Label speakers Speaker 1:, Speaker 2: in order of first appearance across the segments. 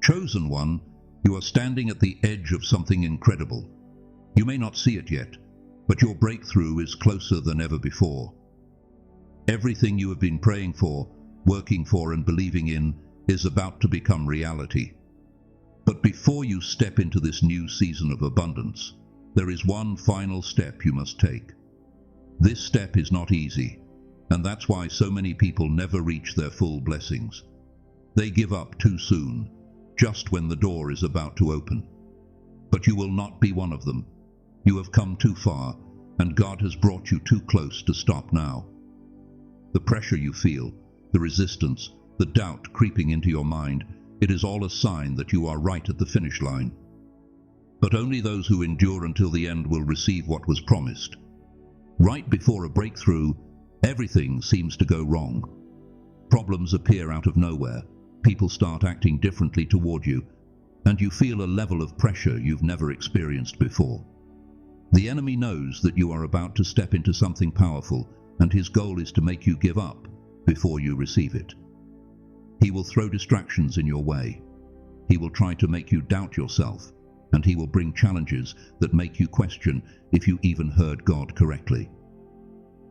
Speaker 1: Chosen one, you are standing at the edge of something incredible. You may not see it yet, but your breakthrough is closer than ever before. Everything you have been praying for, working for, and believing in is about to become reality. But before you step into this new season of abundance, there is one final step you must take. This step is not easy, and that's why so many people never reach their full blessings. They give up too soon, just when the door is about to open. But you will not be one of them. You have come too far, and God has brought you too close to stop now. The pressure you feel, the resistance, the doubt creeping into your mind, it is all a sign that you are right at the finish line. But only those who endure until the end will receive what was promised. Right before a breakthrough, everything seems to go wrong. Problems appear out of nowhere. People start acting differently toward you, and you feel a level of pressure you've never experienced before. The enemy knows that you are about to step into something powerful, and his goal is to make you give up before you receive it. He will throw distractions in your way. He will try to make you doubt yourself, and he will bring challenges that make you question if you even heard God correctly.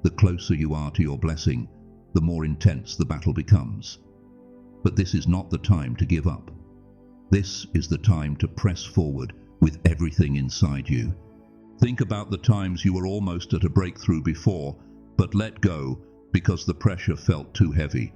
Speaker 1: The closer you are to your blessing, the more intense the battle becomes. But this is not the time to give up. This is the time to press forward with everything inside you. Think about the times you were almost at a breakthrough before, but let go because the pressure felt too heavy.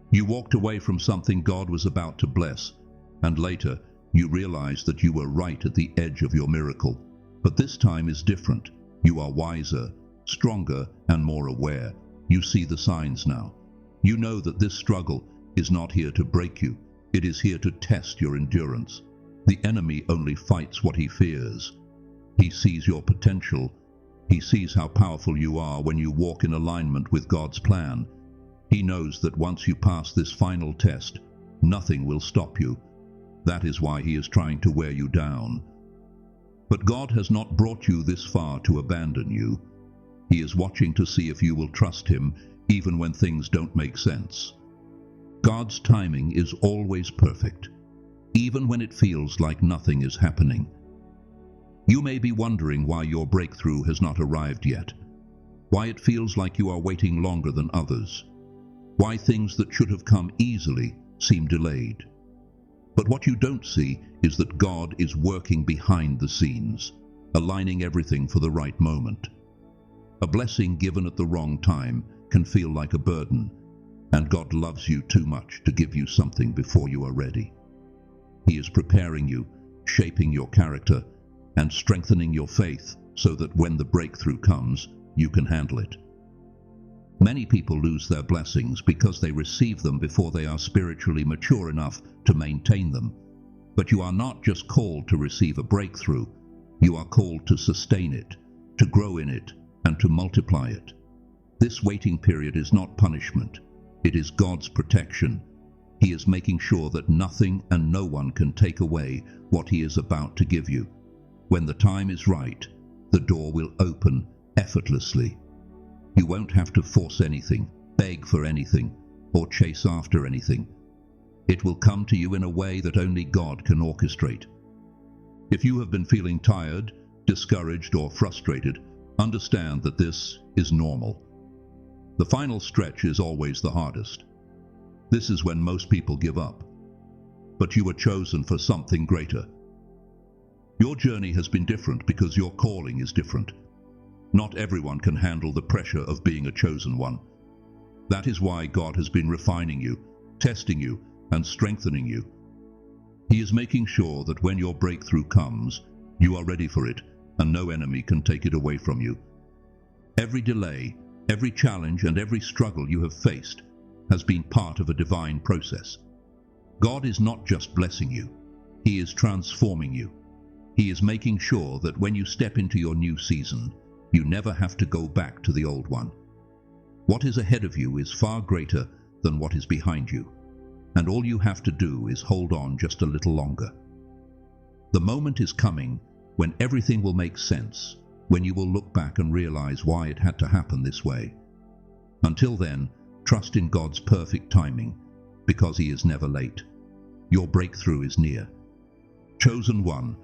Speaker 1: You walked away from something God was about to bless, and later you realized that you were right at the edge of your miracle. But this time is different. You are wiser, stronger, and more aware. You see the signs now. You know that this struggle is not here to break you. It is here to test your endurance. The enemy only fights what he fears. He sees your potential. He sees how powerful you are when you walk in alignment with God's plan. He knows that once you pass this final test, nothing will stop you. That is why he is trying to wear you down. But God has not brought you this far to abandon you. He is watching to see if you will trust him even when things don't make sense. God's timing is always perfect, even when it feels like nothing is happening. You may be wondering why your breakthrough has not arrived yet, why it feels like you are waiting longer than others, why things that should have come easily seem delayed. But what you don't see is that God is working behind the scenes, aligning everything for the right moment. A blessing given at the wrong time can feel like a burden, and God loves you too much to give you something before you are ready. He is preparing you, shaping your character, and strengthening your faith so that when the breakthrough comes, you can handle it. Many people lose their blessings because they receive them before they are spiritually mature enough to maintain them. But you are not just called to receive a breakthrough, you are called to sustain it, to grow in it, and to multiply it. This waiting period is not punishment. It is God's protection. He is making sure that nothing and no one can take away what he is about to give you. When the time is right, the door will open effortlessly. You won't have to force anything, beg for anything, or chase after anything. It will come to you in a way that only God can orchestrate. If you have been feeling tired, discouraged, or frustrated, understand that this is normal. The final stretch is always the hardest. This is when most people give up. But you were chosen for something greater. Your journey has been different because your calling is different. Not everyone can handle the pressure of being a chosen one. That is why God has been refining you, testing you, and strengthening you. He is making sure that when your breakthrough comes, you are ready for it, and no enemy can take it away from you. Every delay, every challenge, and every struggle you have faced has been part of a divine process. God is not just blessing you, He is transforming you. He is making sure that when you step into your new season, you never have to go back to the old one. What is ahead of you is far greater than what is behind you, and all you have to do is hold on just a little longer. The moment is coming when everything will make sense, when you will look back and realize why it had to happen this way. Until then, trust in God's perfect timing, because He is never late. Your breakthrough is near. Chosen one,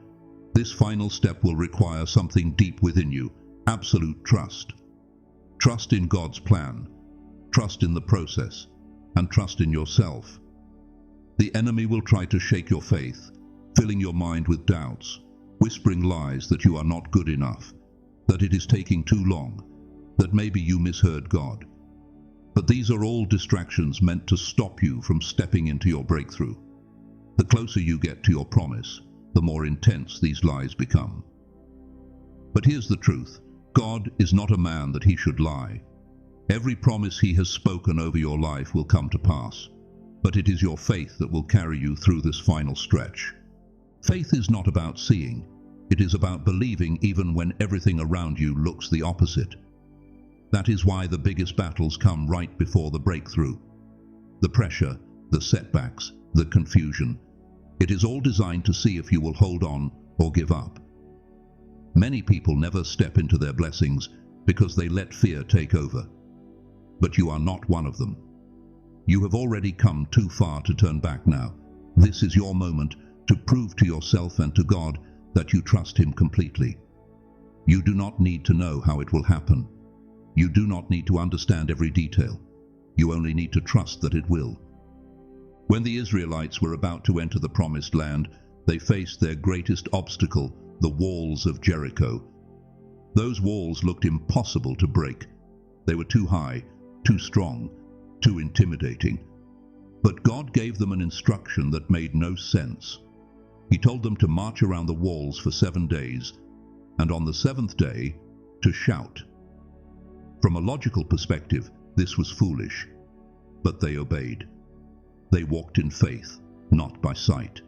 Speaker 1: this final step will require something deep within you, absolute trust. Trust in God's plan, trust in the process, and trust in yourself. The enemy will try to shake your faith, filling your mind with doubts, whispering lies that you are not good enough, that it is taking too long, that maybe you misheard God. But these are all distractions meant to stop you from stepping into your breakthrough. The closer you get to your promise, the more intense these lies become. But here's the truth. God is not a man that he should lie. Every promise he has spoken over your life will come to pass, but it is your faith that will carry you through this final stretch. Faith is not about seeing. It is about believing even when everything around you looks the opposite. That is why the biggest battles come right before the breakthrough. The pressure, the setbacks, the confusion. It is all designed to see if you will hold on or give up. Many people never step into their blessings because they let fear take over. But you are not one of them. You have already come too far to turn back now. This is your moment to prove to yourself and to God that you trust him completely. You do not need to know how it will happen. You do not need to understand every detail. You only need to trust that it will. When the Israelites were about to enter the promised land, they faced their greatest obstacle, the walls of Jericho. Those walls looked impossible to break. They were too high, too strong, too intimidating. But God gave them an instruction that made no sense. He told them to march around the walls for 7 days, and on the 7th day, to shout. From a logical perspective, this was foolish, but they obeyed. They walked in faith, not by sight,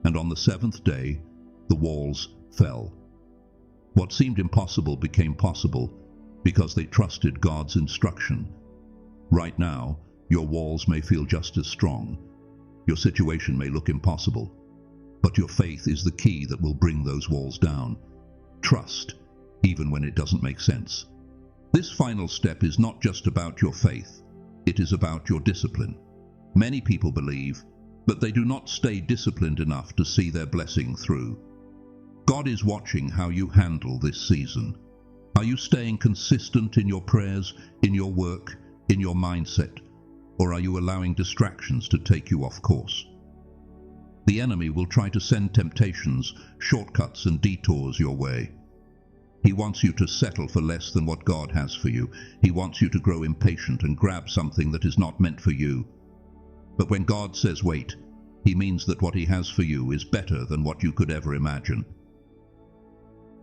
Speaker 1: and on the 7th day, the walls fell. What seemed impossible became possible because they trusted God's instruction. Right now, your walls may feel just as strong. Your situation may look impossible, but your faith is the key that will bring those walls down. Trust, even when it doesn't make sense. This final step is not just about your faith, it is about your discipline. Many people believe, but they do not stay disciplined enough to see their blessing through. God is watching how you handle this season. Are you staying consistent in your prayers, in your work, in your mindset, or are you allowing distractions to take you off course? The enemy will try to send temptations, shortcuts, and detours your way. He wants you to settle for less than what God has for you. He wants you to grow impatient and grab something that is not meant for you. But when God says wait, he means that what he has for you is better than what you could ever imagine.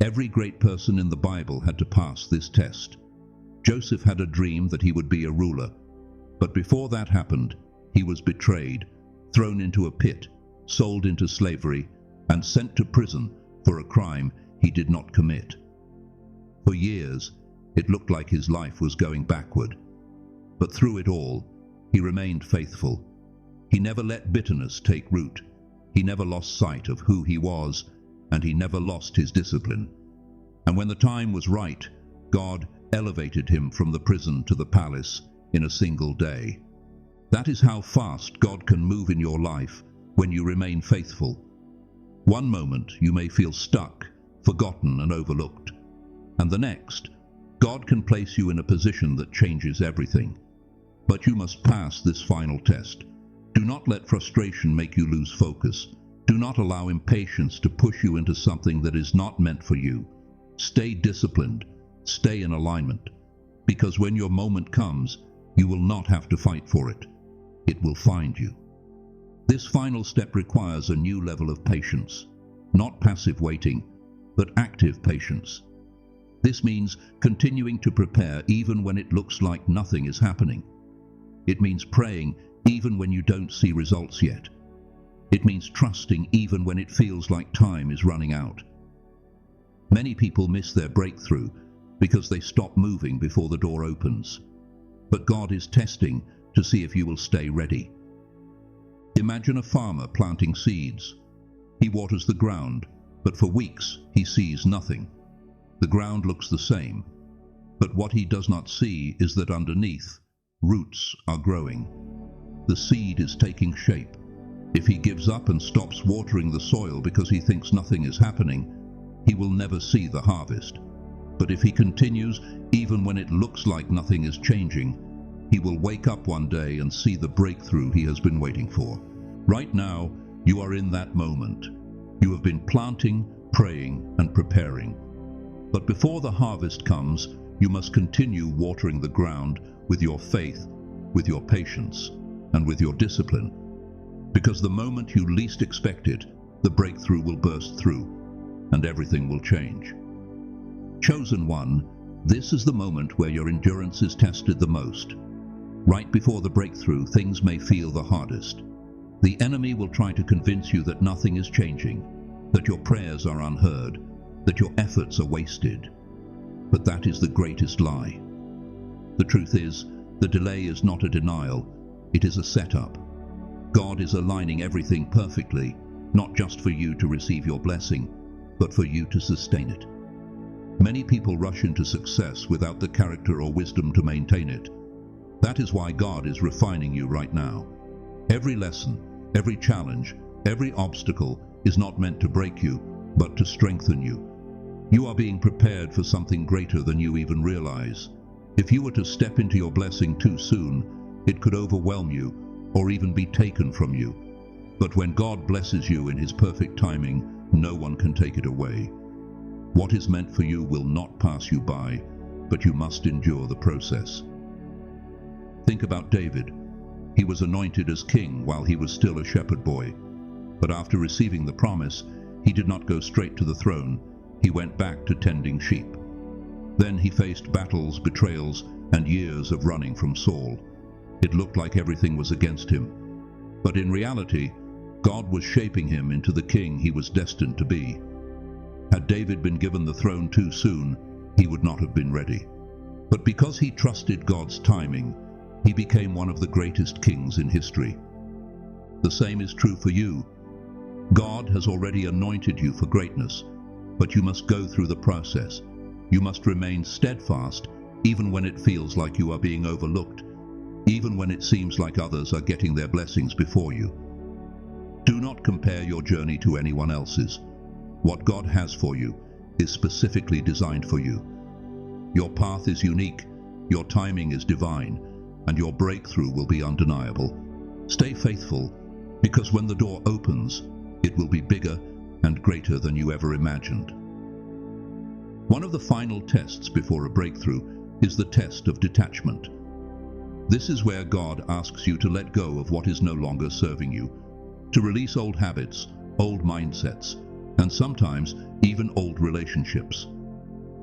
Speaker 1: Every great person in the Bible had to pass this test. Joseph had a dream that he would be a ruler, but before that happened, he was betrayed, thrown into a pit, sold into slavery, and sent to prison for a crime he did not commit. For years, it looked like his life was going backward, but through it all, he remained faithful. He never let bitterness take root. He never lost sight of who he was, and he never lost his discipline. And when the time was right, God elevated him from the prison to the palace in a single day. That is how fast God can move in your life when you remain faithful. One moment you may feel stuck, forgotten, and overlooked, and the next, God can place you in a position that changes everything. But you must pass this final test. Do not let frustration make you lose focus. Do not allow impatience to push you into something that is not meant for you. Stay disciplined, stay in alignment, because when your moment comes, you will not have to fight for it. It will find you. This final step requires a new level of patience, not passive waiting, but active patience. This means continuing to prepare even when it looks like nothing is happening. It means praying even when you don't see results yet. It means trusting even when it feels like time is running out. Many people miss their breakthrough because they stop moving before the door opens. But God is testing to see if you will stay ready. Imagine a farmer planting seeds. He waters the ground, but for weeks he sees nothing. The ground looks the same, but what he does not see is that underneath, roots are growing. The seed is taking shape. If he gives up and stops watering the soil because he thinks nothing is happening, he will never see the harvest. But if he continues, even when it looks like nothing is changing, he will wake up one day and see the breakthrough he has been waiting for. Right now, you are in that moment. You have been planting, praying, and preparing. But before the harvest comes, you must continue watering the ground with your faith, with your patience, and with your discipline. Because the moment you least expect it, the breakthrough will burst through, and everything will change. Chosen one, this is the moment where your endurance is tested the most. Right before the breakthrough, things may feel the hardest. The enemy will try to convince you that nothing is changing, that your prayers are unheard, that your efforts are wasted. But that is the greatest lie. The truth is, the delay is not a denial, it is a setup. God is aligning everything perfectly, not just for you to receive your blessing, but for you to sustain it. Many people rush into success without the character or wisdom to maintain it. That is why God is refining you right now. Every lesson, every challenge, every obstacle is not meant to break you, but to strengthen you. You are being prepared for something greater than you even realize. If you were to step into your blessing too soon, it could overwhelm you or even be taken from you. But when God blesses you in His perfect timing, no one can take it away. What is meant for you will not pass you by, but you must endure the process. Think about David. He was anointed as king while he was still a shepherd boy. But after receiving the promise, he did not go straight to the throne. He went back to tending sheep. Then he faced battles, betrayals, and years of running from Saul. It looked like everything was against him. But in reality, God was shaping him into the king he was destined to be. Had David been given the throne too soon, he would not have been ready. But because he trusted God's timing, he became one of the greatest kings in history. The same is true for you. God has already anointed you for greatness, but you must go through the process. You must remain steadfast, even when it feels like you are being overlooked, even when it seems like others are getting their blessings before you. Do not compare your journey to anyone else's. What God has for you is specifically designed for you. Your path is unique, your timing is divine, and your breakthrough will be undeniable. Stay faithful, because when the door opens, it will be bigger and greater than you ever imagined. One of the final tests before a breakthrough is the test of detachment. This is where God asks you to let go of what is no longer serving you, to release old habits, old mindsets, and sometimes even old relationships.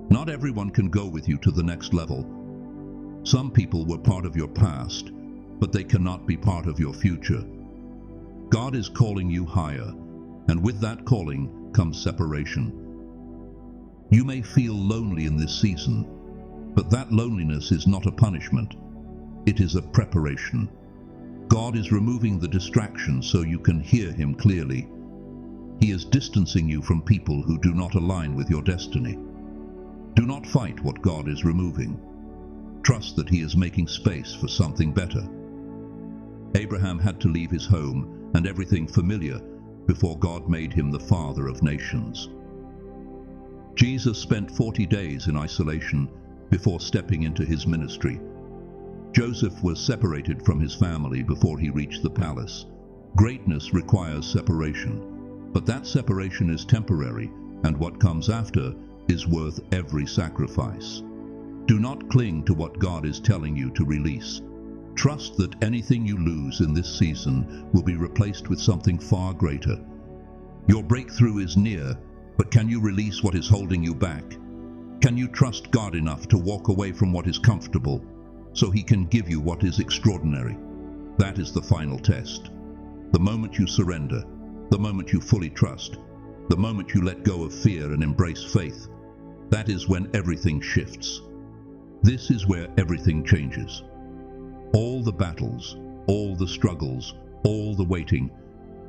Speaker 1: Not everyone can go with you to the next level. Some people were part of your past, but they cannot be part of your future. God is calling you higher, and with that calling comes separation. You may feel lonely in this season, but that loneliness is not a punishment. It is a preparation. God is removing the distractions so you can hear Him clearly. He is distancing you from people who do not align with your destiny. Do not fight what God is removing. Trust that He is making space for something better. Abraham had to leave his home and everything familiar before God made him the father of nations. Jesus spent 40 days in isolation before stepping into His ministry. Joseph was separated from his family before he reached the palace. Greatness requires separation, but that separation is temporary, and what comes after is worth every sacrifice. Do not cling to what God is telling you to release. Trust that anything you lose in this season will be replaced with something far greater. Your breakthrough is near, but can you release what is holding you back? Can you trust God enough to walk away from what is comfortable so He can give you what is extraordinary? That is the final test. The moment you surrender, the moment you fully trust, the moment you let go of fear and embrace faith, that is when everything shifts. This is where everything changes. All the battles, all the struggles, all the waiting,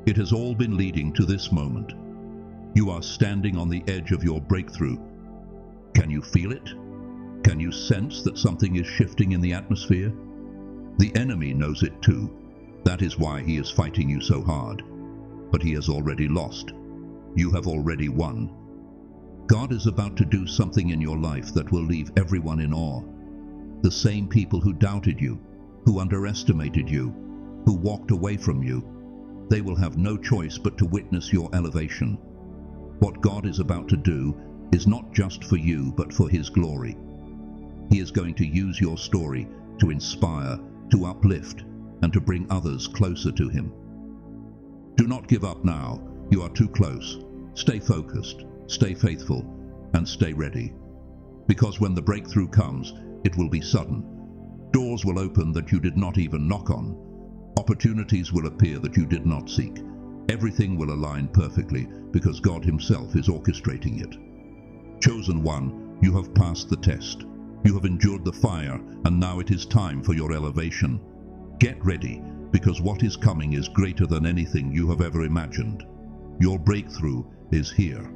Speaker 1: it has all been leading to this moment. You are standing on the edge of your breakthrough. Can you feel it? Can you sense that something is shifting in the atmosphere? The enemy knows it too. That is why he is fighting you so hard. But he has already lost. You have already won. God is about to do something in your life that will leave everyone in awe. The same people who doubted you, who underestimated you, who walked away from you, they will have no choice but to witness your elevation. What God is about to do is not just for you, but for His glory. He is going to use your story to inspire, to uplift, and to bring others closer to Him. Do not give up now. You are too close. Stay focused, stay faithful, and stay ready. Because when the breakthrough comes, it will be sudden. Doors will open that you did not even knock on. Opportunities will appear that you did not seek. Everything will align perfectly because God Himself is orchestrating it. Chosen one, you have passed the test. You have endured the fire, and now it is time for your elevation. Get ready, because what is coming is greater than anything you have ever imagined. Your breakthrough is here.